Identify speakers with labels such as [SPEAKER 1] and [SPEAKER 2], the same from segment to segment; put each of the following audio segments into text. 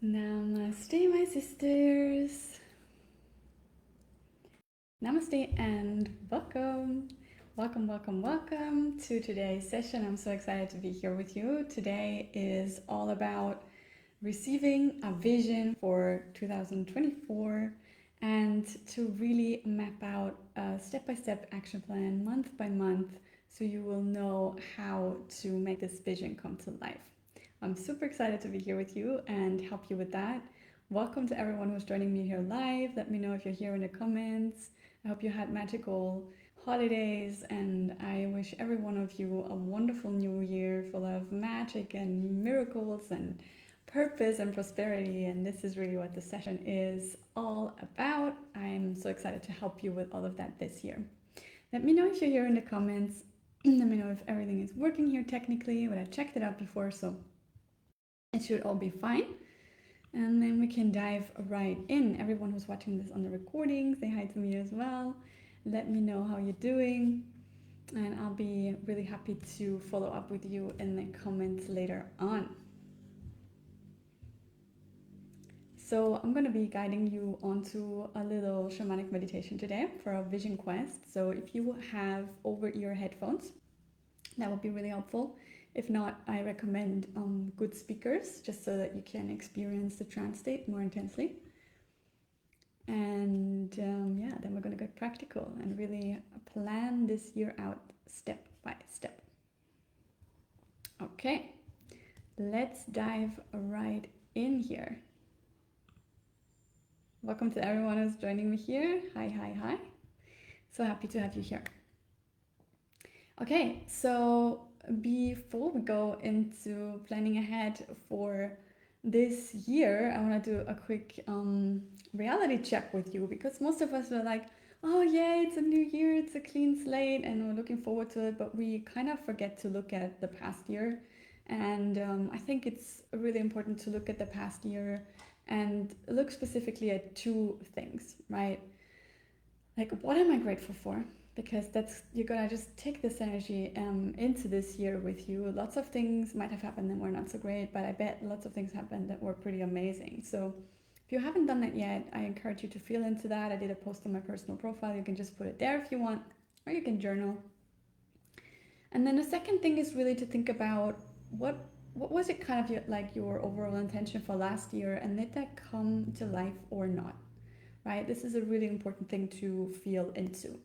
[SPEAKER 1] Namaste, my sisters. Namaste and welcome. Welcome to today's session. I'm so excited to be here with you. Today is all about receiving a vision for 2024 and to really map out a step-by-step action plan month by month so you will know how to make this vision come to life. I'm super excited to be here with you and help you with that. Welcome to everyone who's joining me here live. Let me know if you're here in the comments. I hope you had magical holidays, and I wish every one of you a wonderful new year full of magic and miracles and purpose and prosperity. And this is really what the session is all about. I'm so excited to help you with all of that this year. Let me know if you're here in the comments. Let me know if everything is working here technically, but I checked it out before, so it should all be fine. And then we can dive right in. Everyone who's watching this on the recording, say hi to me as well. Let me know how you're doing. And I'll be really happy to follow up with you in the comments later on. So I'm going to be guiding you onto a little shamanic meditation today for a vision quest. So if you have over-ear headphones, that would be really helpful. If not, I recommend good speakers just so that you can experience the trance state more intensely. And yeah, then we're going to get practical and really plan this year out step by step. Okay, let's dive right in here. Welcome to everyone who's joining me here. Hi. So happy to have you here. Okay, so before we go into planning ahead for this year, I want to do a quick reality check with you, because most of us are like, oh yeah, it's a new year, it's a clean slate, and we're looking forward to it, but we kind of forget to look at the past year. And I think it's really important to look at the past year and look specifically at two things, right? Like, what am I grateful for? Because you're gonna just take this energy into this year with you. Lots of things might have happened that were not so great, but I bet lots of things happened that were pretty amazing. So if you haven't done that yet, I encourage you to feel into that. I did a post on my personal profile. You can just put it there if you want, or you can journal. And then the second thing is really to think about what was it kind of like your overall intention for last year, and did that come to life or not, right? This is a really important thing to feel into.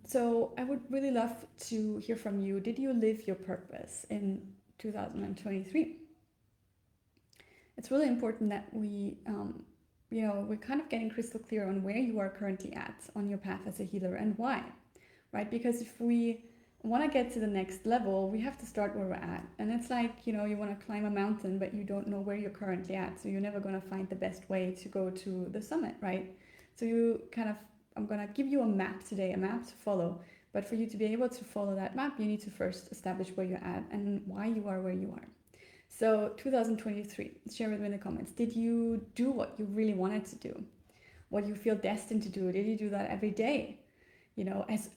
[SPEAKER 1] So I would really love to hear from you. Did you live your purpose in 2023? It's really important that we're kind of getting crystal clear on where you are currently at on your path as a healer and why, right? Because if we want to get to the next level, we have to start where we're at. And it's like, you want to climb a mountain, but you don't know where you're currently at. So you're never going to find the best way to go to the summit, right? So I'm going to give you a map today, a map to follow. But for you to be able to follow that map, you need to first establish where you're at and why you are where you are. So 2023, share with me in the comments. Did you do what you really wanted to do? What you feel destined to do? Did you do that every day?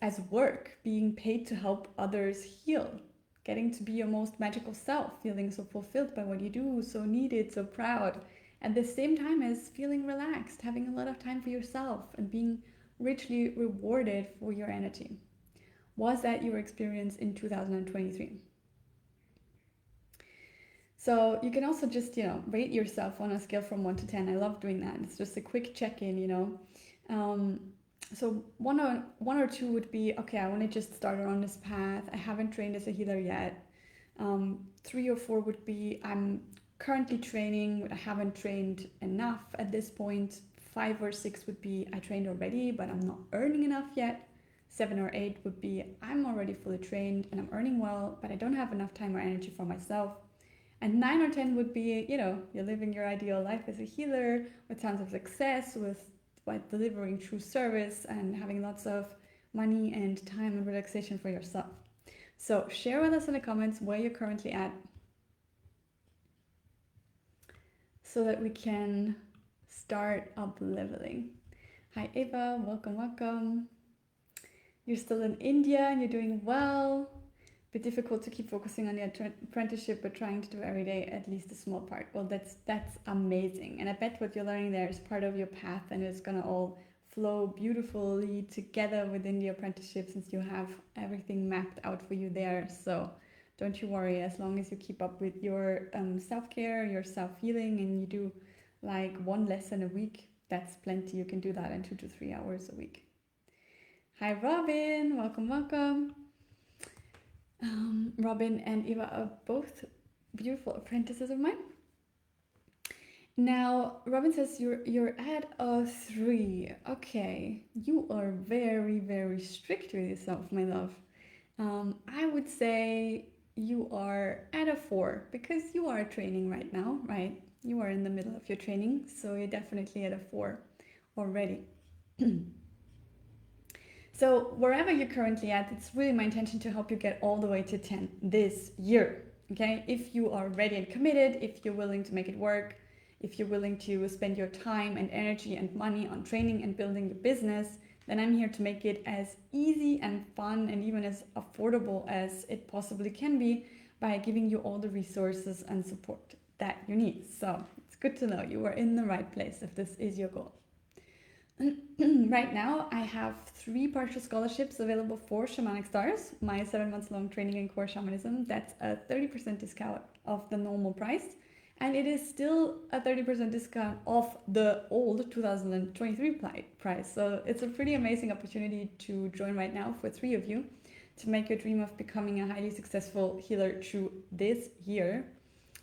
[SPEAKER 1] As work, being paid to help others heal, getting to be your most magical self, feeling so fulfilled by what you do, so needed, so proud. At the same time as feeling relaxed, having a lot of time for yourself and being richly rewarded for your energy. Was that your experience in 2023? So you can also just, rate yourself on a scale from 1 to 10. I love doing that. It's just a quick check-in, So one or two would be, okay, I want to just start on this path. I haven't trained as a healer yet. 3 or 4 would be, I'm currently training, but I haven't trained enough at this point. 5 or 6 would be, I trained already, but I'm not earning enough yet. 7 or 8 would be, I'm already fully trained and I'm earning well, but I don't have enough time or energy for myself. And 9 or 10 would be, you're living your ideal life as a healer with tons of success, with delivering true service and having lots of money and time and relaxation for yourself. So share with us in the comments where you're currently at so that we can start up leveling. Hi Eva, welcome. You're still in India and you're doing well. bit difficult to keep focusing on the apprenticeship, but trying to do every day at least a small part. Well, that's amazing, and I bet what you're learning there is part of your path, and it's gonna all flow beautifully together within the apprenticeship, since you have everything mapped out for you there. So don't you worry, as long as you keep up with your self-care, your self-healing, and you do like one lesson a week, that's plenty. You can do that in 2 to 3 hours a week. Hi Robin, welcome. Robin and Eva are both beautiful apprentices of mine. Now, Robin says you're at a 3. Okay, you are very, very strict with yourself, my love. I would say you are at a 4 because you are training right now, right? You are in the middle of your training, so you're definitely at a 4 already. So wherever you're currently at, it's really my intention to help you get all the way to 10 this year, okay? If you are ready and committed, if you're willing to make it work, if you're willing to spend your time and energy and money on training and building your business, then I'm here to make it as easy and fun and even as affordable as it possibly can be by giving you all the resources and support that you need. So it's good to know you are in the right place if this is your goal. Right now, I have 3 partial scholarships available for Shamanic Stars, my 7 months long training in core shamanism. That's a 30% discount of the normal price. And it is still a 30% discount off the old 2023 price. So it's a pretty amazing opportunity to join right now for 3 of you to make your dream of becoming a highly successful healer true this year.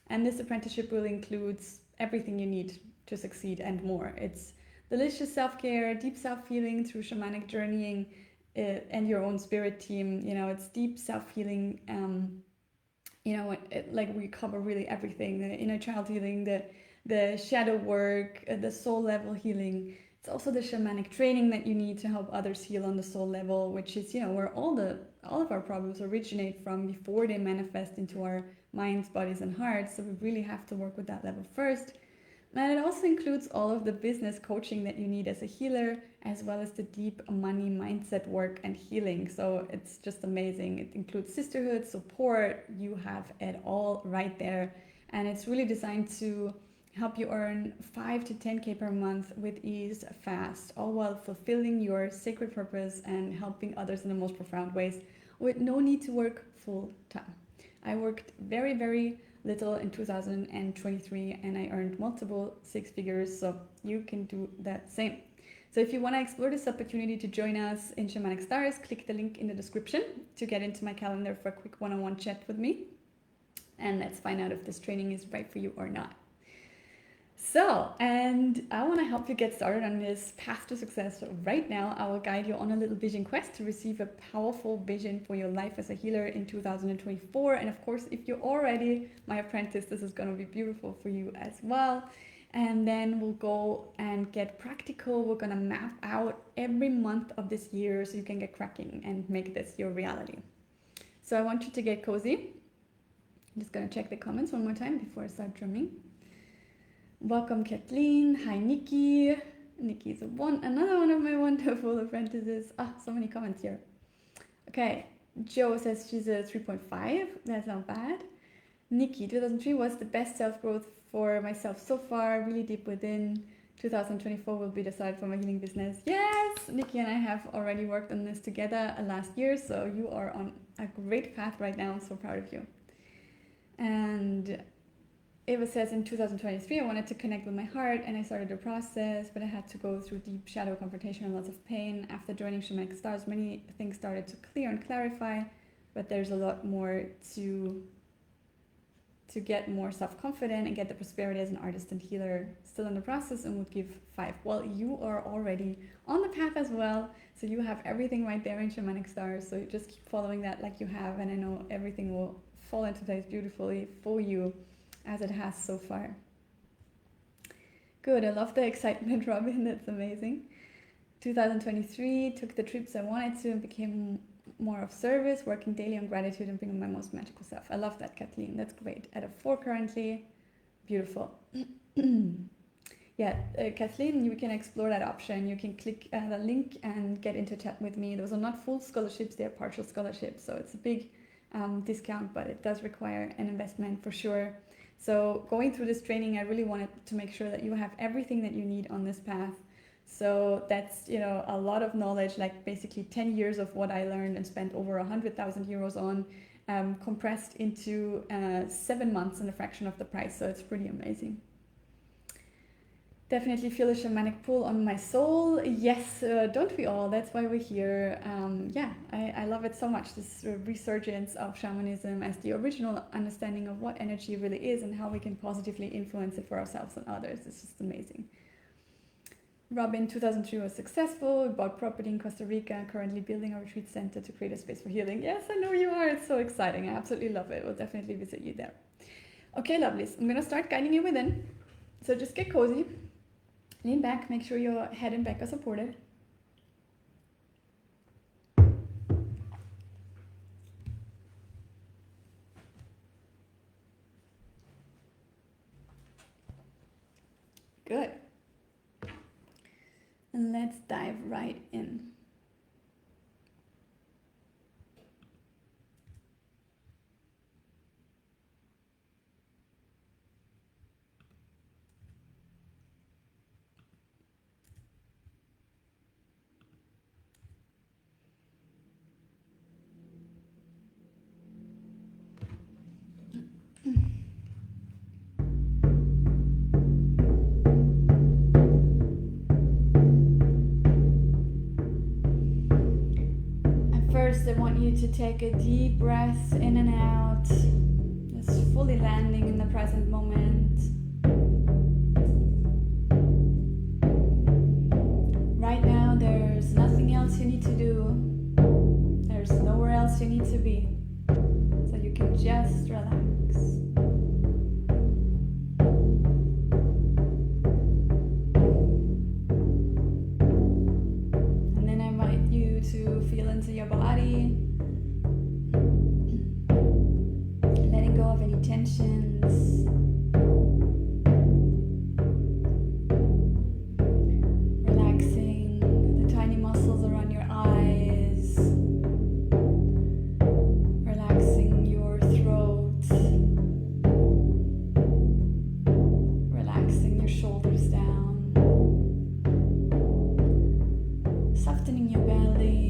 [SPEAKER 1] And this apprenticeship will include everything you need to succeed and more. It's delicious self-care, deep self-healing through shamanic journeying, and your own spirit team. You know, it's deep self-healing. Like we cover really everything: the inner child healing, the shadow work, the soul level healing. It's also the shamanic training that you need to help others heal on the soul level, which is, where all of our problems originate from before they manifest into our minds, bodies, and hearts. So we really have to work with that level first. And it also includes all of the business coaching that you need as a healer, as well as the deep money mindset work and healing. So it's just amazing. It includes sisterhood, support. You have it all right there. And it's really designed to help you earn 5 to 10K per month with ease, fast, all while fulfilling your sacred purpose and helping others in the most profound ways with no need to work full time. I worked very, very little in 2023 and I earned multiple 6 figures, so you can do that same. So if you want to explore this opportunity to join us in Shamanic Stars, click the link in the description to get into my calendar for a quick one-on-one chat with me, and let's find out if this training is right for you or not. So, and I want to help you get started on this path to success right now. I will guide you on a little vision quest to receive a powerful vision for your life as a healer in 2024. And of course, if you're already my apprentice, this is going to be beautiful for you as well. And then we'll go and get practical. We're going to map out every month of this year so you can get cracking and make this your reality. So I want you to get cozy. I'm just going to check the comments one more time before I start drumming. Welcome Kathleen. Hi Nikki. Nikki's another one of my wonderful apprentices. So many comments here. Okay, Jo says she's a 3.5. That's not bad. Nikki, 2003 was the best self-growth for myself so far, really deep within. 2024 will be the start for my healing business. Yes, Nikki and I have already worked on this together last year, so you are on a great path right now. I'm so proud of you. And Eva says, in 2023, I wanted to connect with my heart and I started the process, but I had to go through deep shadow confrontation and lots of pain. After joining Shamanic Stars, many things started to clear and clarify, but there's a lot more to get more self-confident and get the prosperity as an artist and healer. Still in the process and would give 5. Well, you are already on the path as well, so you have everything right there in Shamanic Stars, so just keep following that like you have, and I know everything will fall into place beautifully for you, as it has so far. Good, I love the excitement, Robin, that's amazing. 2023, took the trips I wanted to and became more of service, working daily on gratitude and being my most magical self. I love that, Kathleen, that's great. At a 4 currently, beautiful. Yeah, Kathleen, you can explore that option. You can click the link and get into chat with me. Those are not full scholarships, they're partial scholarships, so it's a big discount, but it does require an investment for sure. So going through this training, I really wanted to make sure that you have everything that you need on this path. So that's, you know, a lot of knowledge, like basically 10 years of what I learned and spent over 100,000 euros on, compressed into 7 months and a fraction of the price. So it's pretty amazing. Definitely feel a shamanic pull on my soul. Yes, don't we all? That's why we're here. Yeah, I love it so much, this resurgence of shamanism as the original understanding of what energy really is and how we can positively influence it for ourselves and others. It's just amazing. Robin, 2003 was successful. We bought property in Costa Rica, currently building a retreat center to create a space for healing. Yes, I know you are. It's so exciting. I absolutely love it. We'll definitely visit you there. Okay, lovelies. I'm going to start guiding you within. So just get cozy. Lean back, make sure your head and back are supported. Good. And let's dive right in. First, I want you to take a deep breath in and out, just fully landing in the present moment. Right now, there's nothing else you need to do. There's nowhere else you need to be. So you can just relax. To feel into your body, letting go of any tensions, relaxing the tiny muscles around your eyes, relaxing your throat, relaxing your shoulders down, softening your belly.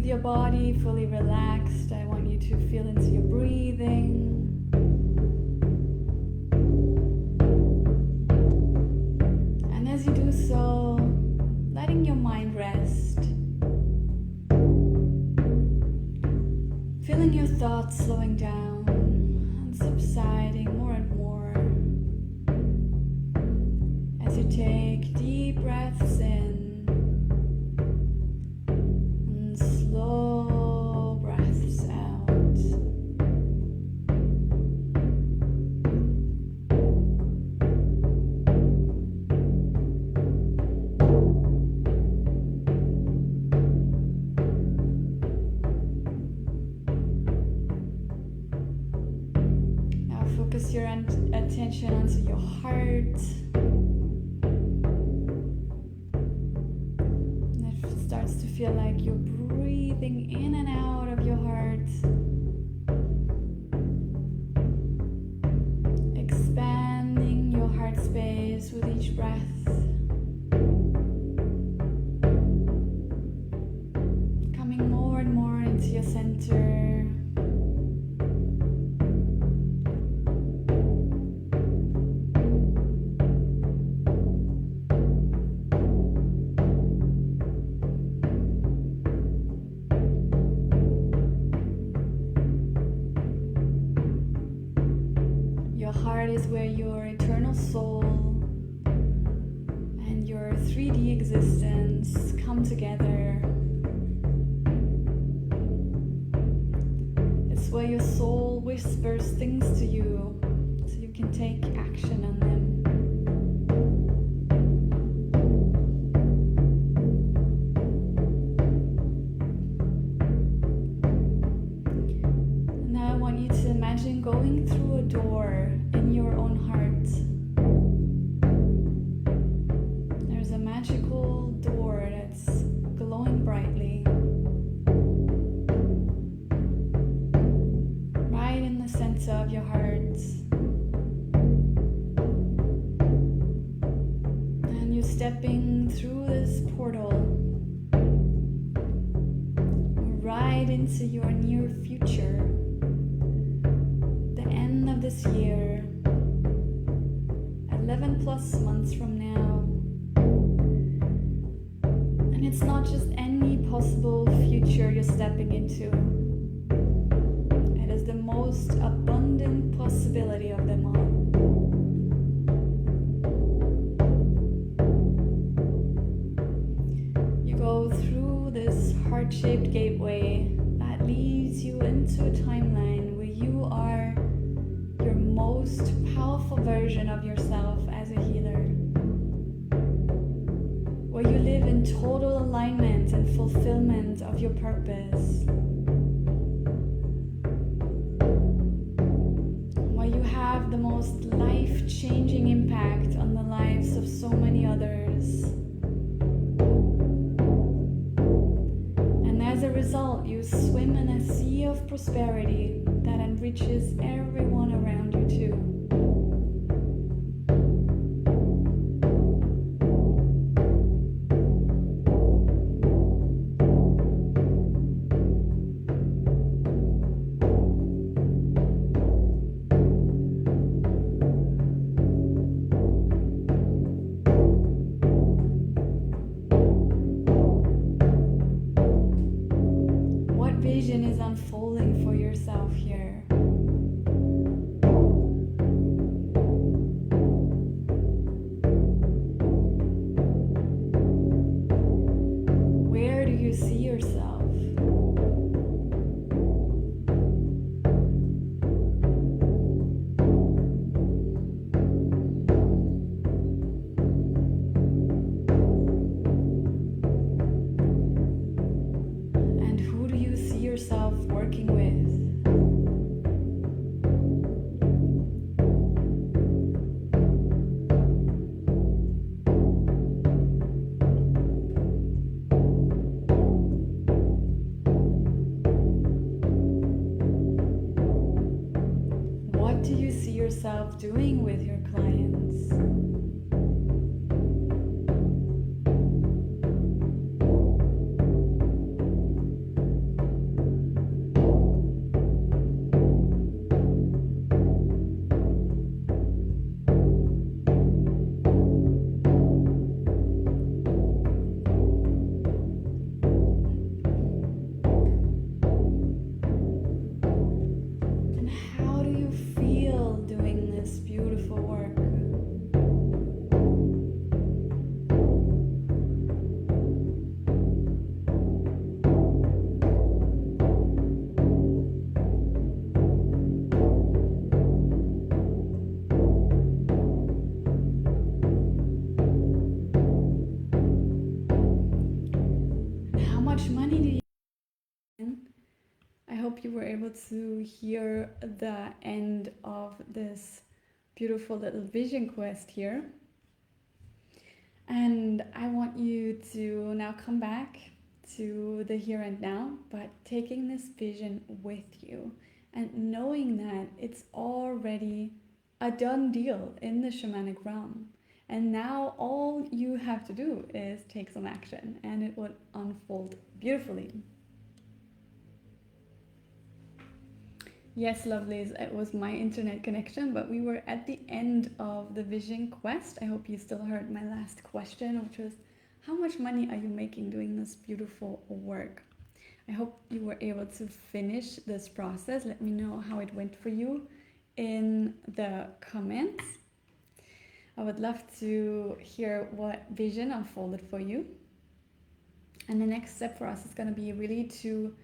[SPEAKER 1] Your body fully relaxed, I want you to feel into your breathing. And as you do so, letting your mind rest. Feeling your thoughts slowing down and subsiding more and more. As you take deep breaths in. Slow breaths out. Now focus your attention onto your heart. It starts to feel like you're breathing in and out of your heart, expanding your heart space with each breath, coming more and more into your center. Is where your eternal soul and your 3D existence come together. It's where your soul whispers things to you so you can take action on them. imagine going through a door in your own heart. There's a magical door that's glowing brightly, right in the center of your heart. And you're stepping through this portal right into your near future, the end of this year, 11 plus months from now. And it's not just any possible future you're stepping into. It is the most abundant possibility of them all. You go through this heart-shaped gateway that leads you into a timeline where you are your most powerful version of yourself as a healer, where you live in total alignment and fulfillment of your purpose, where you have the most life-changing impact on the lives of so many others. And as a result, you swim in a sea of prosperity that enriches everyone around you too. What vision is unfolding for yourself here? Where do you see yourself? And who do you see yourself working with? What do you see yourself doing with your clients? And how do you feel doing this beautiful work? And how much money do you earn? I hope you were able to hear the end of this beautiful little vision quest here. And I want you to now come back to the here and now, but taking this vision with you and knowing that it's already a done deal in the shamanic realm. And now all you have to do is take some action and it will unfold beautifully. Yes, lovelies, it was my internet connection, but we were at the end of the vision quest. I hope you still heard my last question, which was, how much money are you making doing this beautiful work? I hope you were able to finish this process. Let me know how it went for you in the comments. I would love to hear what vision unfolded for you. And the next step for us is going to be really to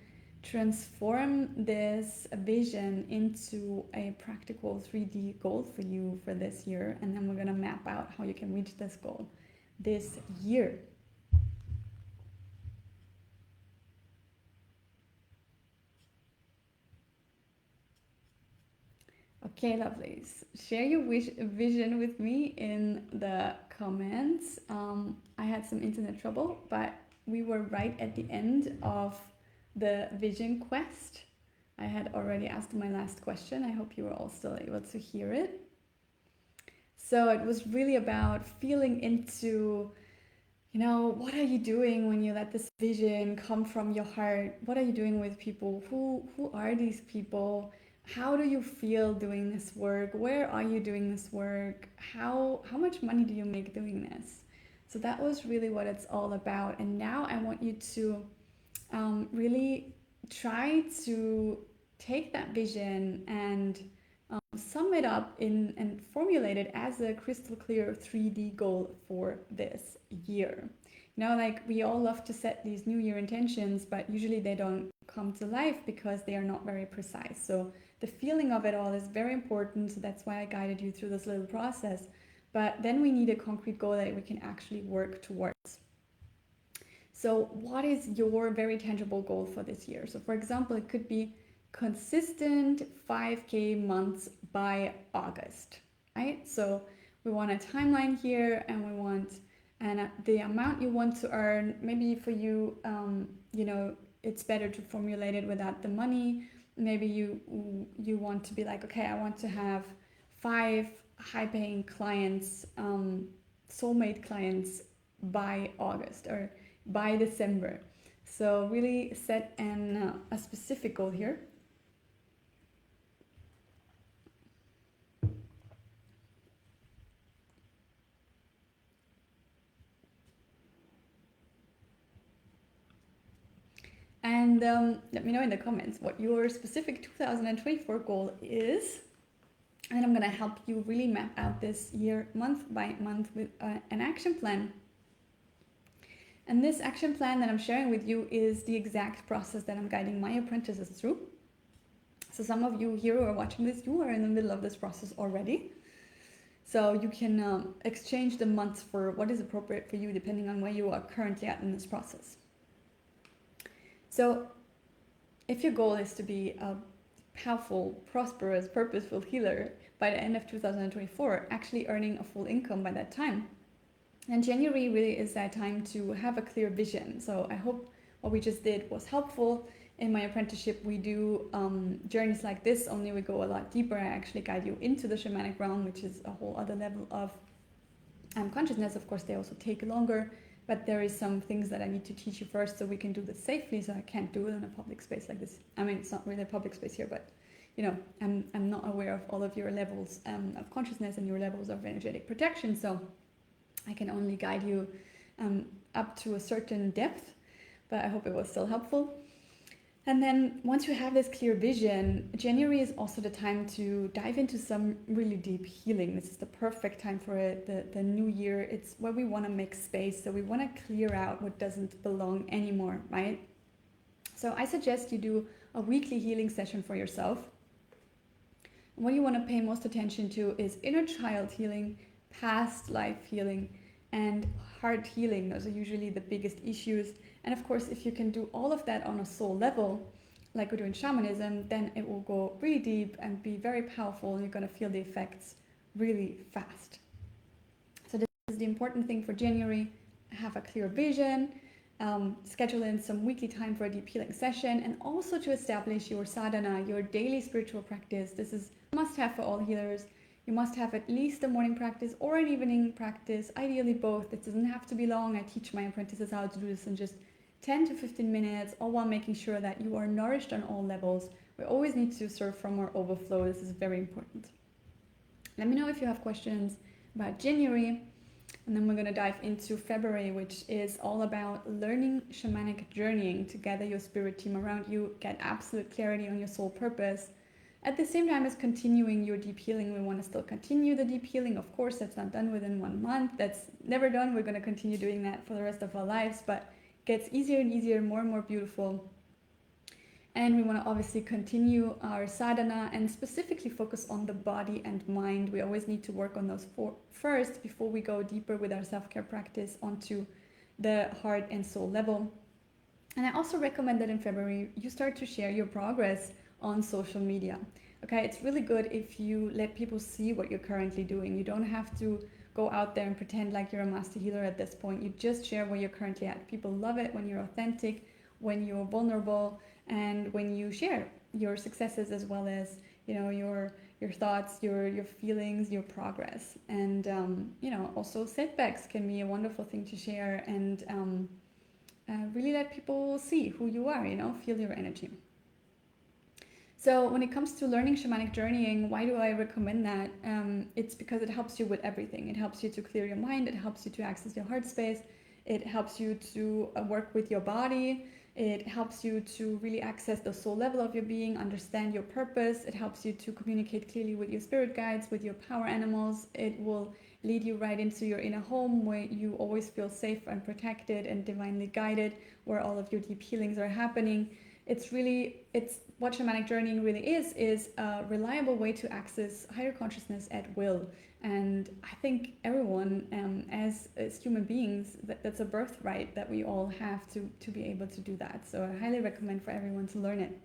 [SPEAKER 1] transform this vision into a practical 3D goal for you for this year. And then we're going to map out how you can reach this goal this year. Okay, lovelies. Share your vision with me in the comments. I had some internet trouble, but we were right at the end of the vision quest. I had already asked my last question. I hope you were all still able to hear it. So it was really about feeling into, what are you doing when you let this vision come from your heart? What are you doing with people? Who are these people? How do you feel doing this work? Where are you doing this work? How much money do you make doing this? So that was really what it's all about. And now I want you to really try to take that vision and sum it up in and formulate it as a crystal clear 3D goal for this year. Like we all love to set these new year intentions, but usually they don't come to life because they are not very precise. So the feeling of it all is very important. So that's why I guided you through this little process. But then we need a concrete goal that we can actually work towards. So what is your very tangible goal for this year? So for example, it could be consistent 5K months by August, right? So we want a timeline here, and we want the amount you want to earn. Maybe for you, it's better to formulate it without the money. Maybe you want to be like, okay, I want to have 5 high-paying clients, soulmate clients by August or by December. So really set a specific goal here. And let me know in the comments what your specific 2024 goal is. And I'm going to help you really map out this year month by month with an action plan. And this action plan that I'm sharing with you is the exact process that I'm guiding my apprentices through. So some of you here who are watching this, you are in the middle of this process already. So you can exchange the months for what is appropriate for you depending on where you are currently at in this process. So if your goal is to be a powerful, prosperous, purposeful healer by the end of 2024, actually earning a full income by that time, and January really is that time to have a clear vision. So I hope what we just did was helpful. In my apprenticeship, we do journeys like this, only we go a lot deeper. I actually guide you into the shamanic realm, which is a whole other level of consciousness. Of course, they also take longer, but there is some things that I need to teach you first so we can do this safely. So I can't do it in a public space like this. I mean, it's not really a public space here, but I'm not aware of all of your levels of consciousness and your levels of energetic protection. So I can only guide you up to a certain depth, but I hope it was still helpful. And then once you have this clear vision, January is also the time to dive into some really deep healing. This is the perfect time for it, the new year. It's where we want to make space. So we want to clear out what doesn't belong anymore, right? So I suggest you do a weekly healing session for yourself. What you want to pay most attention to is inner child healing, past life healing, and heart healing. Those are usually the biggest issues. And of course, if you can do all of that on a soul level, like we do in shamanism, then it will go really deep and be very powerful, and you're going to feel the effects really fast. So this is the important thing for January. Have a clear vision, schedule in some weekly time for a deep healing session, and also to establish your sadhana, your daily spiritual practice. This is a must-have for all healers. You must have at least a morning practice or an evening practice, ideally both. It doesn't have to be long. I teach my apprentices how to do this in just 10 to 15 minutes, all while making sure that you are nourished on all levels. We always need to serve from our overflow. This is very important. Let me know if you have questions about January, and then we're going to dive into February, which is all about learning shamanic journeying to gather your spirit team around you, get absolute clarity on your soul purpose. At the same time as continuing your deep healing, we want to still continue the deep healing. Of course, that's not done within 1 month. That's never done. We're going to continue doing that for the rest of our lives, but gets easier and easier, more and more beautiful. And we want to obviously continue our sadhana and specifically focus on the body and mind. We always need to work on those first before we go deeper with our self-care practice onto the heart and soul level. And I also recommend that in February you start to share your progress on social media. Okay, it's really good if you let people see what you're currently doing. You don't have to go out there and pretend like you're a master healer at this point. You just share where you're currently at. People love it when you're authentic, when you're vulnerable, and when you share your successes as well as, you know, your thoughts, your feelings, your progress. And you know, also setbacks can be a wonderful thing to share, and really let people see who you are, you know, feel your energy. So when it comes to learning shamanic journeying, why do I recommend that? It's because it helps you with everything. It helps you to clear your mind. It helps you to access your heart space. It helps you to work with your body. It helps you to really access the soul level of your being, understand your purpose. It helps you to communicate clearly with your spirit guides, with your power animals. It will lead you right into your inner home where you always feel safe and protected and divinely guided, where all of your deep healings are happening. It's what shamanic journeying really is a reliable way to access higher consciousness at will. And I think everyone, as human beings, that's a birthright that we all have to be able to do that. So I highly recommend for everyone to learn it,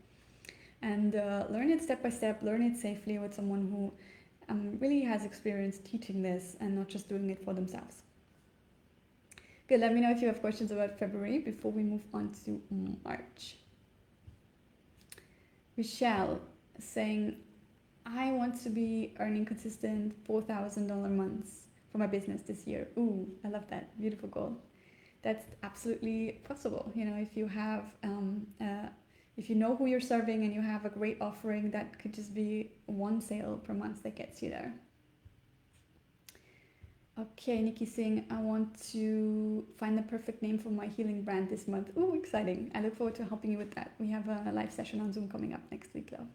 [SPEAKER 1] and learn it step by step, learn it safely with someone who really has experience teaching this and not just doing it for themselves. Good, let me know if you have questions about February before we move on to March. Michelle saying, I want to be earning consistent $4,000 months for my business this year. Ooh, I love that. Beautiful goal. That's absolutely possible. You know, if you have, if you know who you're serving and you have a great offering, that could just be one sale per month that gets you there. Okay, Nikki saying, I want to find the perfect name for my healing brand this month. Ooh, exciting. I look forward to helping you with that. We have a live session on Zoom coming up next week, love.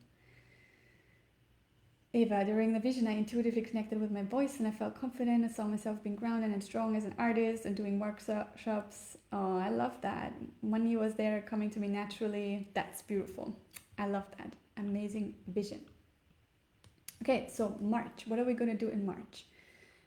[SPEAKER 1] Eva, during the vision, I intuitively connected with my voice and I felt confident. I saw myself being grounded and strong as an artist and doing workshops. Oh, I love that. Money was there coming to me naturally. That's beautiful. I love that. Amazing vision. Okay, so March. What are we going to do in March?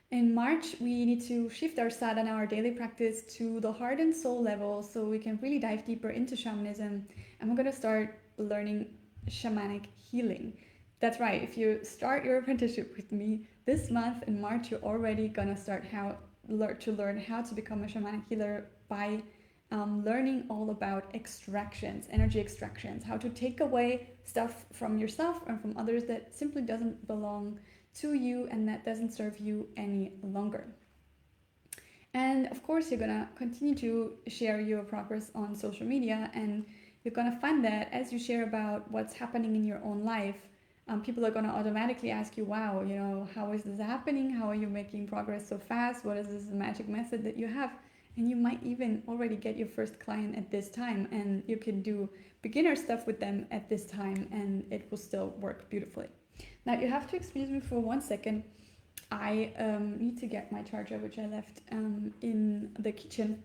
[SPEAKER 1] In March, we need to shift our sadhana, our daily practice, to the heart and soul level so we can really dive deeper into shamanism. And we're going to start learning shamanic healing. That's right, if you start your apprenticeship with me this month in March, you're already going to start to learn how to become a shamanic healer by learning all about extractions, energy extractions, how to take away stuff from yourself and from others that simply doesn't belong to you and that doesn't serve you any longer. And of course, you're gonna continue to share your progress on social media, and you're gonna find that as you share about what's happening in your own life, people are gonna automatically ask you, wow, you know, how is this happening? How are you making progress so fast? What is this magic method that you have? And you might even already get your first client at this time, and you can do beginner stuff with them at this time, and it will still work beautifully. Now you have to excuse me for 1 second. I need to get my charger, which I left in the kitchen.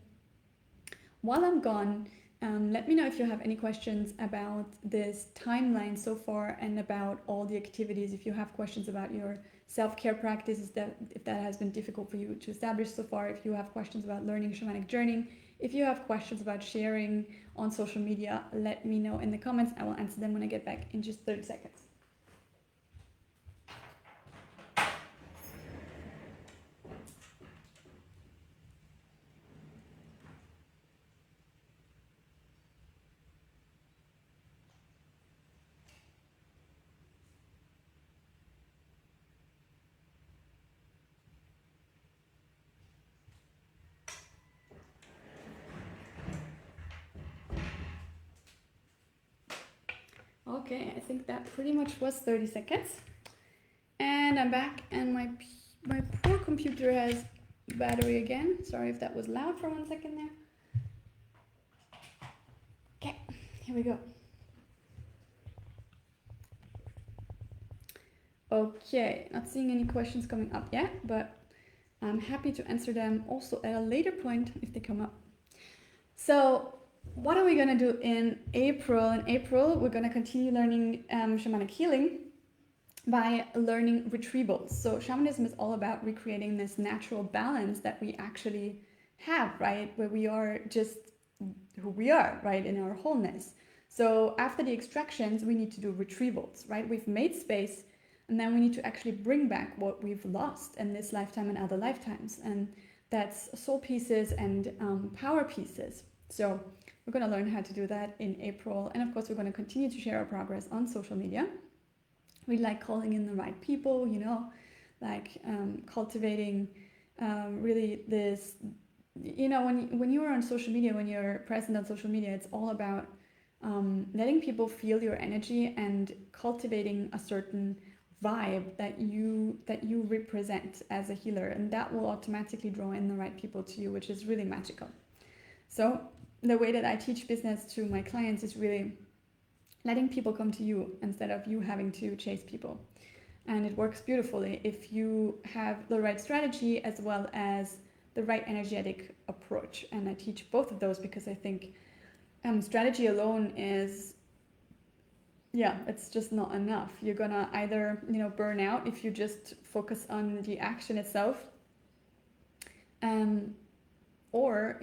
[SPEAKER 1] While I'm gone, let me know if you have any questions about this timeline so far and about all the activities. If you have questions about your self-care practices, if that has been difficult for you to establish so far, if you have questions about learning shamanic journeying, if you have questions about sharing on social media, let me know in the comments. I will answer them when I get back in just 30 seconds. Okay, I think that pretty much was 30 seconds. And I'm back, and my poor computer has battery again. Sorry if that was loud for 1 second there. Okay, here we go. Okay, not seeing any questions coming up yet, but I'm happy to answer them also at a later point if they come up. So what are we going to do in April? In April, we're going to continue learning shamanic healing by learning retrievals. So shamanism is all about recreating this natural balance that we actually have, right? Where we are just who we are, right? In our wholeness. So after the extractions, we need to do retrievals, right? We've made space, and then we need to actually bring back what we've lost in this lifetime and other lifetimes. And that's soul pieces and power pieces. So we're going to learn how to do that in April. And of course, we're going to continue to share our progress on social media. We like calling in the right people, like cultivating really this, when you are on social media, when you're present on social media, it's all about letting people feel your energy and cultivating a certain vibe that you represent as a healer, and that will automatically draw in the right people to you, which is really magical. So the way that I teach business to my clients is really letting people come to you instead of you having to chase people. And it works beautifully if you have the right strategy as well as the right energetic approach. And I teach both of those because I think strategy alone is, it's just not enough. You're gonna either, burn out if you just focus on the action itself, or,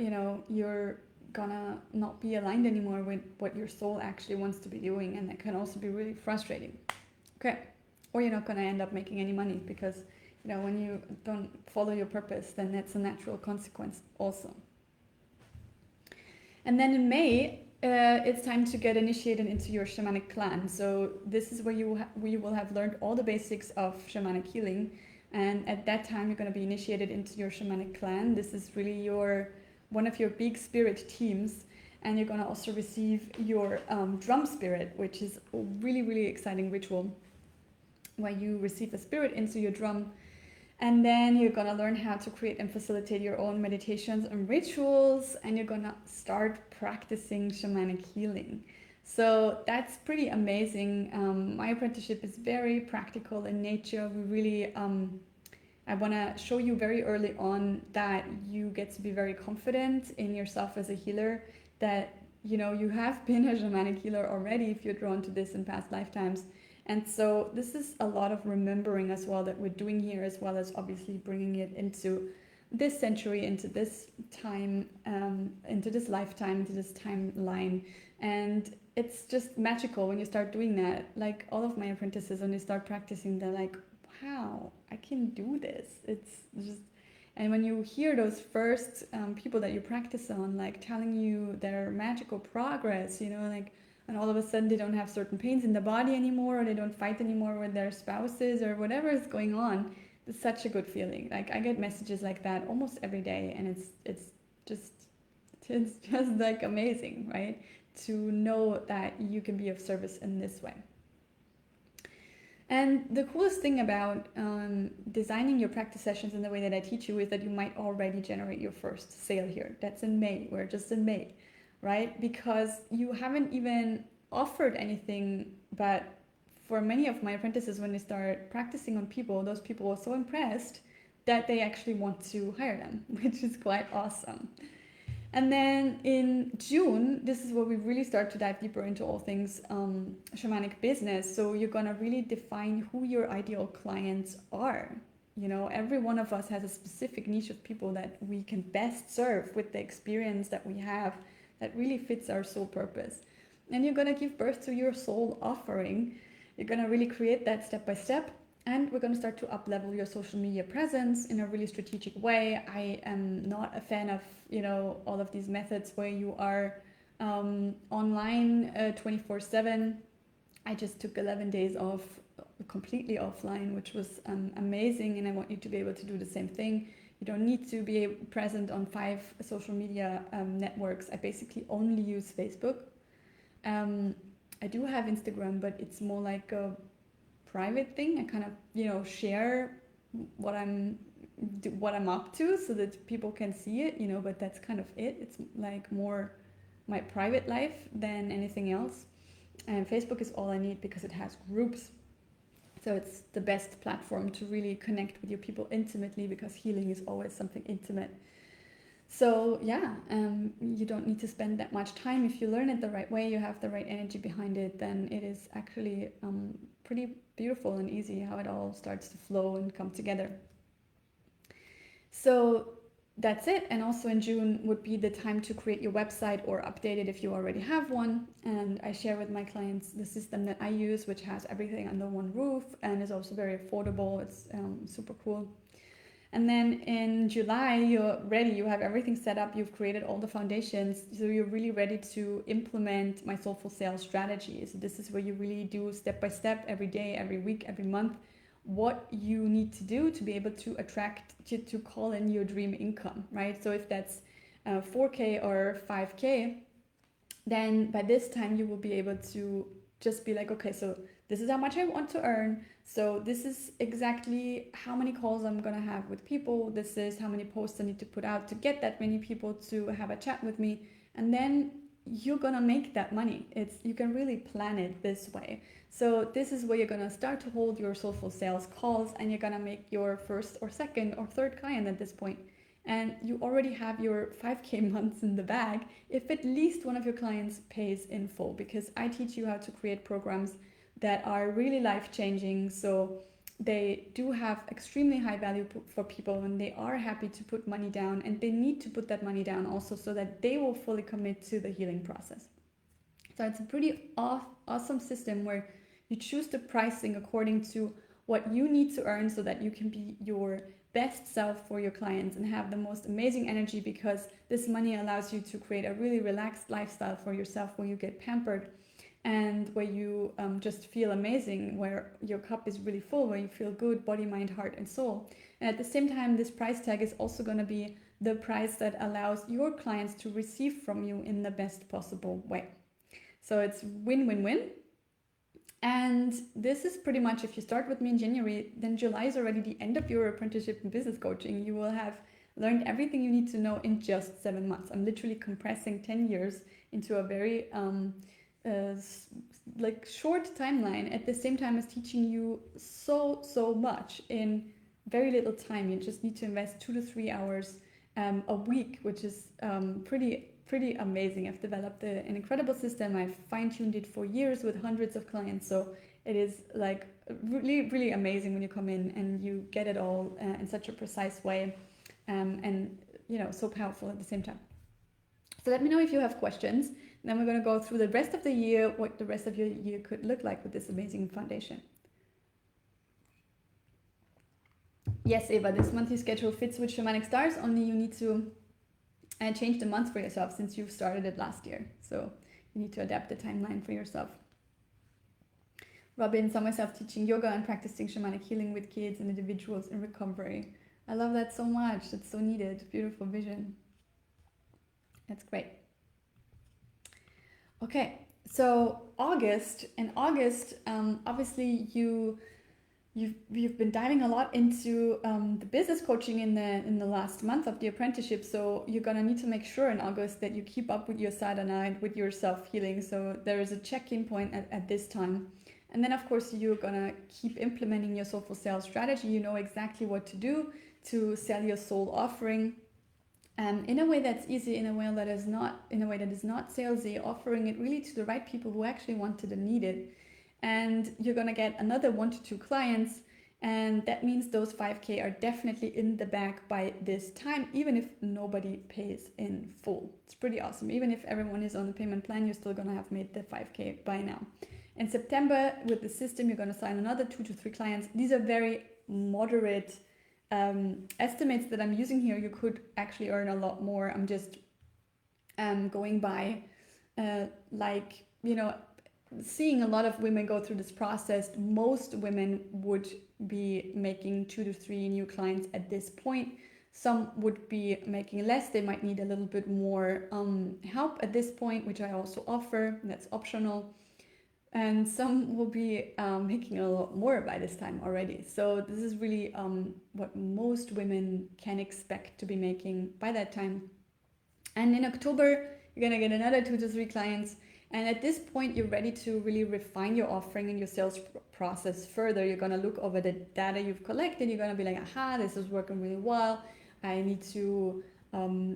[SPEAKER 1] you're gonna not be aligned anymore with what your soul actually wants to be doing, and that can also be really frustrating. Okay. Or you're not gonna end up making any money because, when you don't follow your purpose, then that's a natural consequence also. And then in May, it's time to get initiated into your shamanic clan. So this is where you will have learned all the basics of shamanic healing. And at that time, you're going to be initiated into your shamanic clan. This is really one of your big spirit teams. And you're going to also receive your drum spirit, which is a really, really exciting ritual where you receive a spirit into your drum. And then you're going to learn how to create and facilitate your own meditations and rituals, and you're going to start practicing shamanic healing. So that's pretty amazing. My apprenticeship is very practical in nature. We really, I want to show you very early on that you get to be very confident in yourself as a healer, that, you have been a shamanic healer already if you're drawn to this in past lifetimes. And so this is a lot of remembering as well that we're doing here, as well as obviously bringing it into this century, into this time, into this lifetime, into this timeline. And it's just magical when you start doing that. Like all of my apprentices, when they start practicing, they're like, wow, I can do this. It's just, and when you hear those first people that you practice on, like telling you their magical progress, and all of a sudden they don't have certain pains in the body anymore, or they don't fight anymore with their spouses, or whatever is going on, it's such a good feeling. Like I get messages like that almost every day, and it's just like amazing, right? To know that you can be of service in this way. And the coolest thing about designing your practice sessions in the way that I teach you is that you might already generate your first sale here. That's in May. We're just in May. Right? Because you haven't even offered anything, but for many of my apprentices, when they start practicing on people, those people are so impressed that they actually want to hire them, which is quite awesome. And then in June, this is where we really start to dive deeper into all things shamanic business. So you're gonna really define who your ideal clients are. Every one of us has a specific niche of people that we can best serve with the experience that we have, that really fits our soul purpose. And you're going to give birth to your soul offering. You're going to really create that step by step. And we're going to start to up level your social media presence in a really strategic way. I am not a fan of, all of these methods where you are online 24/7. I just took 11 days off, completely offline, which was amazing. And I want you to be able to do the same thing. You don't need to be present on 5 social media networks. I basically only use Facebook. I do have Instagram, but it's more like a private thing. I kind of, share what I'm up to so that people can see it, but that's kind of it. It's like more my private life than anything else. And Facebook is all I need because it has groups. So it's the best platform to really connect with your people intimately, because healing is always something intimate. So you don't need to spend that much time. If you learn it the right way, you have the right energy behind it, then it is actually pretty beautiful and easy how it all starts to flow and come together. So that's it. And also in June would be the time to create your website or update it if you already have one. And I share with my clients the system that I use, which has everything under one roof and is also very affordable. It's super cool. And then in July, you're ready. You have everything set up. You've created all the foundations. So you're really ready to implement my Soulful Sales strategy. So this is where you really do step by step, every day, every week, every month, what you need to do to be able to attract, to call in your dream income, right? So if that's 4K or 5K, then by this time you will be able to just be like, okay, so this is how much I want to earn. So this is exactly how many calls I'm gonna have with people. This is how many posts I need to put out to get that many people to have a chat with me. And then you're gonna make that money. You can really plan it this way. So this is where you're gonna start to hold your Soulful Sales calls, and you're gonna make your first or second or third client at this point. And you already have your 5K months in the bag if at least one of your clients pays in full, because I teach you how to create programs that are really life-changing. So they do have extremely high value for people, and they are happy to put money down, and they need to put that money down also so that they will fully commit to the healing process. So it's a pretty awesome system where you choose the pricing according to what you need to earn so that you can be your best self for your clients and have the most amazing energy, because this money allows you to create a really relaxed lifestyle for yourself where you get pampered and where you just feel amazing, where your cup is really full, where you feel good, body, mind, heart, and soul. And at the same time, this price tag is also going to be the price that allows your clients to receive from you in the best possible way. So it's win-win-win. And this is pretty much, if you start with me in January, then July is already the end of your apprenticeship in business coaching. You will have learned everything you need to know in just 7 months. I'm literally compressing 10 years into a very short timeline, at the same time as teaching you so much in very little time. You just need to invest 2 to 3 hours a week, which is pretty amazing. I've developed an incredible system. I've fine-tuned it for years with hundreds of clients. So it is like really amazing when you come in and you get it all in such a precise way, and so powerful at the same time. So let me know if you have questions. Then we're going to go through the rest of the year, what the rest of your year could look like with this amazing foundation. Yes, Eva, this monthly schedule fits with Shamanic Stars, only you need to change the month for yourself since you've started it last year. So you need to adapt the timeline for yourself. Robin, saw myself teaching yoga and practicing shamanic healing with kids and individuals in recovery. I love that so much. That's so needed. Beautiful vision. That's great. Okay, so in August, obviously you've been diving a lot into the business coaching in the last month of the apprenticeship. So you're gonna need to make sure in August that you keep up with your sadhana, with your self-healing. So there is a check-in point at this time. And then of course you're gonna keep implementing your soulful sales strategy. You know exactly what to do to sell your soul offering. In a way that's easy, in a way that is not salesy, offering it really to the right people who actually wanted and need it. And you're gonna get another 1 to 2 clients, and that means those 5K are definitely in the bag by this time, even if nobody pays in full. It's pretty awesome. Even if everyone is on the payment plan, you're still gonna have made the 5K by now. In September, with the system, you're gonna sign another 2 to 3 clients. These are very moderate estimates that I'm using here. You could actually earn a lot more. I'm just going by seeing a lot of women go through this process. Most women would be making 2 to 3 new clients at this point. Some would be making less. They might need a little bit more help at this point, which I also offer. That's optional. And some will be making a lot more by this time already. So this is really what most women can expect to be making by that time. And in October, you're gonna get another 2 to 3 clients. And at this point, you're ready to really refine your offering and your sales process further. You're gonna look over the data you've collected. You're gonna be like, aha, this is working really well. I need to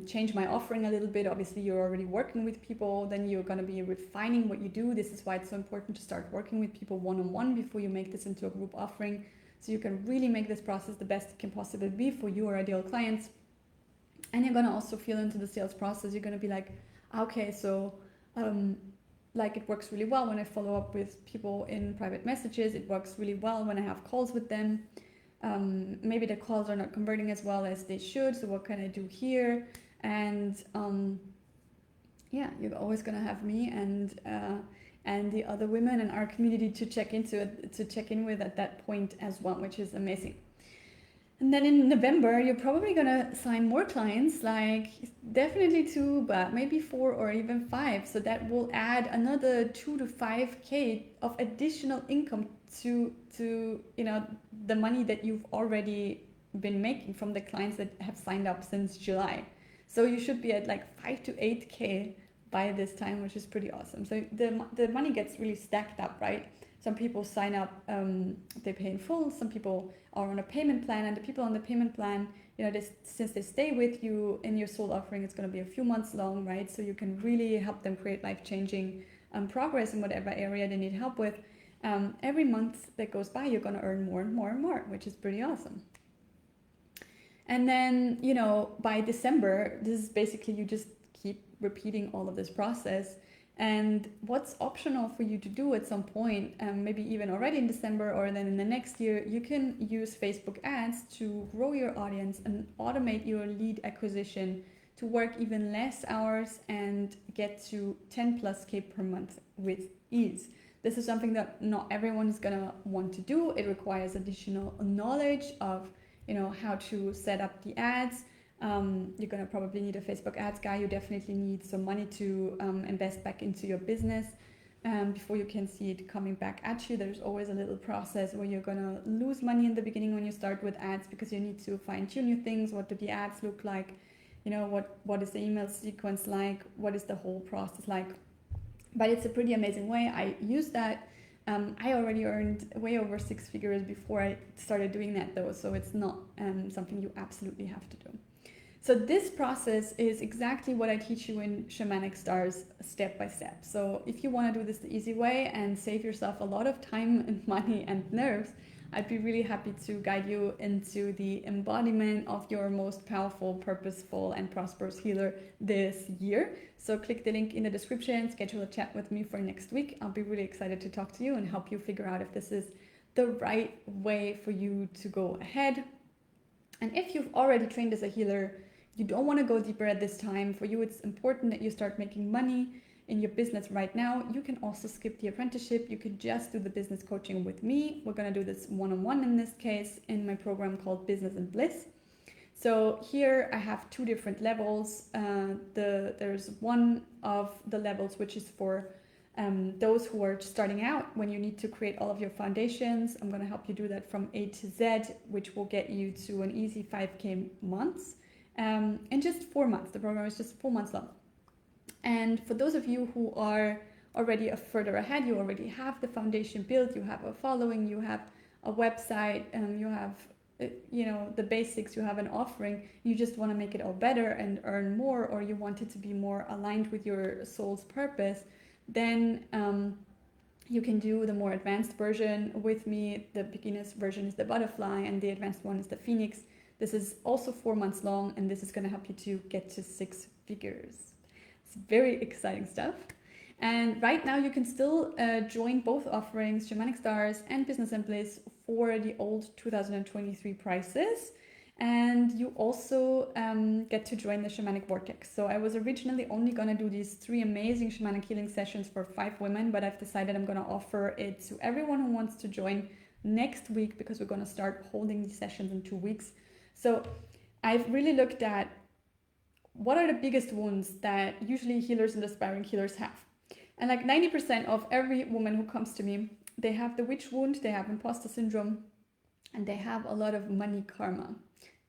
[SPEAKER 1] change my offering a little bit. Obviously, you're already working with people. Then you're gonna be refining what you do. This is why it's so important to start working with people one-on-one before you make this into a group offering. So you can really make this process the best it can possibly be for your ideal clients. And you're gonna also feel into the sales process. You're gonna be like, okay, so um, like it works really well when I follow up with people in private messages. It works really well when I have calls with them. Maybe the calls are not converting as well as they should. So what can I do here? And yeah, you're always gonna have me and the other women in our community to check in with at that point as well, which is amazing. And then in November, you're probably gonna sign more clients, like definitely 2, but maybe 4 or even 5. So that will add another 2 to 5K of additional income to the money that you've already been making from the clients that have signed up since July. So you should be at like 5 to 8K by this time, which is pretty awesome. So the money gets really stacked up, right? Some people sign up, they pay in full. Some people are on a payment plan, and the people on the payment plan, since they stay with you in your soul offering, it's going to be a few months long, right? So you can really help them create life-changing progress in whatever area they need help with. Every month that goes by, you're going to earn more and more and more, which is pretty awesome. And then, by December, this is basically you just keep repeating all of this process. And what's optional for you to do at some point, maybe even already in December or then in the next year, you can use Facebook ads to grow your audience and automate your lead acquisition to work even less hours and get to 10 plus K per month with ease. This is something that not everyone is gonna want to do. It requires additional knowledge of how to set up the ads. You're gonna probably need a Facebook ads guy. You definitely need some money to invest back into your business before you can see it coming back at you. There's always a little process where you're gonna lose money in the beginning when you start with ads, because you need to fine tune your things. What do the ads look like? What is the email sequence like? What is the whole process like? But it's a pretty amazing way. I use that. I already earned way over 6 figures before I started doing that though, so it's not something you absolutely have to do. So this process is exactly what I teach you in Shamanic Stars step by step. So if you want to do this the easy way and save yourself a lot of time and money and nerves, I'd be really happy to guide you into the embodiment of your most powerful, purposeful, and prosperous healer this year. So click the link in the description, schedule a chat with me for next week. I'll be really excited to talk to you and help you figure out if this is the right way for you to go ahead. And if you've already trained as a healer, you don't want to go deeper at this time. For you, it's important that you start making money in your business right now. You can also skip the apprenticeship. You could just do the business coaching with me. We're going to do this one-on-one in this case in my program called Business and Bliss. So here I have 2 different levels. There's one of the levels which is for those who are starting out, when you need to create all of your foundations. I'm going to help you do that from A to Z, which will get you to an easy 5K months. In just 4 months. The program is just 4 months long. And for those of you who are already further ahead, you already have the foundation built, you have a following, you have a website, you have the basics, you have an offering, you just want to make it all better and earn more, or you want it to be more aligned with your soul's purpose, then you can do the more advanced version with me. The beginner's version is the butterfly and the advanced one is the phoenix. This is also 4 months long, and this is going to help you to get to 6 figures. It's very exciting stuff. And right now you can still join both offerings, Shamanic Stars and Business and Bliss, for the old 2023 prices. And you also get to join the Shamanic Vortex. So I was originally only going to do these 3 amazing shamanic healing sessions for 5 women, but I've decided I'm going to offer it to everyone who wants to join next week, because we're going to start holding these sessions in 2 weeks. So I've really looked at what are the biggest wounds that usually healers and aspiring healers have. And like 90% of every woman who comes to me, they have the witch wound, they have imposter syndrome, and they have a lot of money karma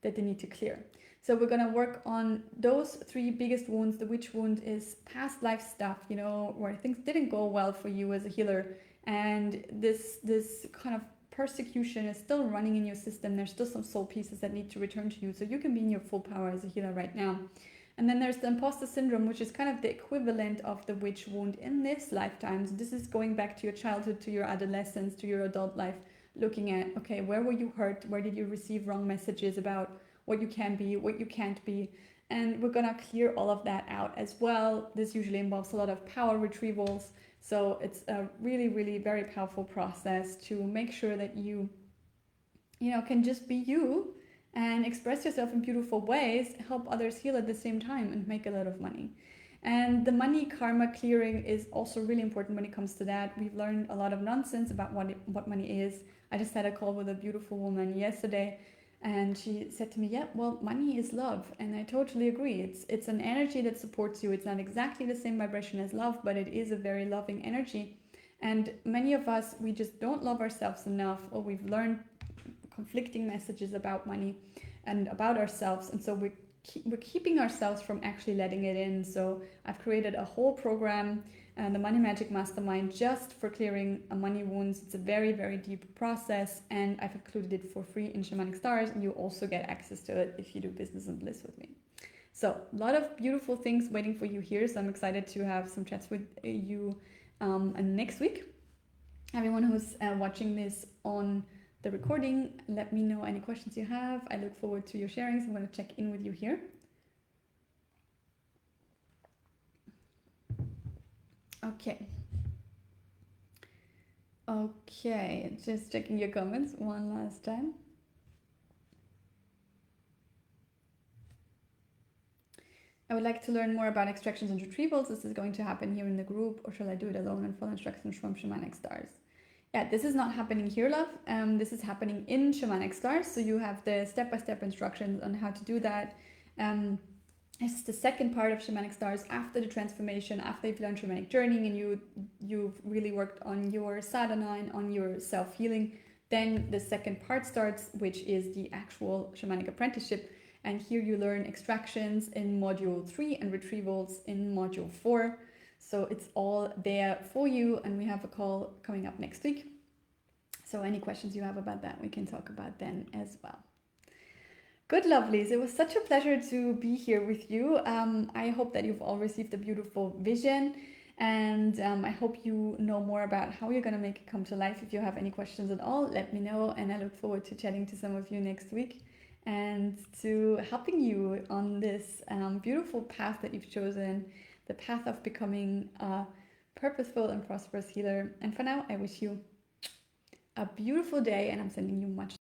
[SPEAKER 1] that they need to clear. So we're going to work on those 3 biggest wounds. The witch wound is past life stuff, where things didn't go well for you as a healer. And this kind of persecution is still running in your system. There's still some soul pieces that need to return to you, so you can be in your full power as a healer right now. And then there's the imposter syndrome, which is kind of the equivalent of the witch wound in this lifetime. So this is going back to your childhood, to your adolescence, to your adult life, looking at, okay, where were you hurt? Where did you receive wrong messages about what you can be, what you can't be? And we're gonna clear all of that out as well. This usually involves a lot of power retrievals. So it's a really, really very powerful process to make sure that you know, can just be you and express yourself in beautiful ways, help others heal at the same time, and make a lot of money. And the money karma clearing is also really important when it comes to that. We've learned a lot of nonsense about what money is. I just had a call with a beautiful woman yesterday, and she said to me, "Yeah, well, money is love," and I totally agree. It's an energy that supports you. It's not exactly the same vibration as love, but it is a very loving energy. And many of us, we just don't love ourselves enough, or we've learned conflicting messages about money and about ourselves, and so we're keeping ourselves from actually letting it in. So I've created a whole program, the Money Magic Mastermind, just for clearing money wounds. It's a very, very deep process, and I've included it for free in Shamanic Stars, and you also get access to it if you do business and bliss with me. So a lot of beautiful things waiting for you here. So I'm excited to have some chats with you next week. Everyone who's watching this on the recording, let me know any questions you have. I look forward to your sharings. I'm going to check in with you here. Okay, just checking your comments one last time. I would like to learn more about extractions and retrievals. This is going to happen here in the group, or shall I do it alone and follow instructions from Shamanic Stars? Yeah, this is not happening here, love. This is happening in Shamanic Stars. So you have the step-by-step instructions on how to do that. This is the second part of Shamanic Stars after the transformation, after you've learned shamanic journeying and you've really worked on your sadhana and on your self-healing. Then the second part starts, which is the actual shamanic apprenticeship. And here you learn extractions in module 3 and retrievals in module 4. So it's all there for you, and we have a call coming up next week. So any questions you have about that, we can talk about then as well. Good, lovelies. It was such a pleasure to be here with you. I hope that you've all received a beautiful vision, and I hope you know more about how you're going to make it come to life. If you have any questions at all, let me know, and I look forward to chatting to some of you next week and to helping you on this beautiful path that you've chosen, the path of becoming a purposeful and prosperous healer. And for now, I wish you a beautiful day, and I'm sending you much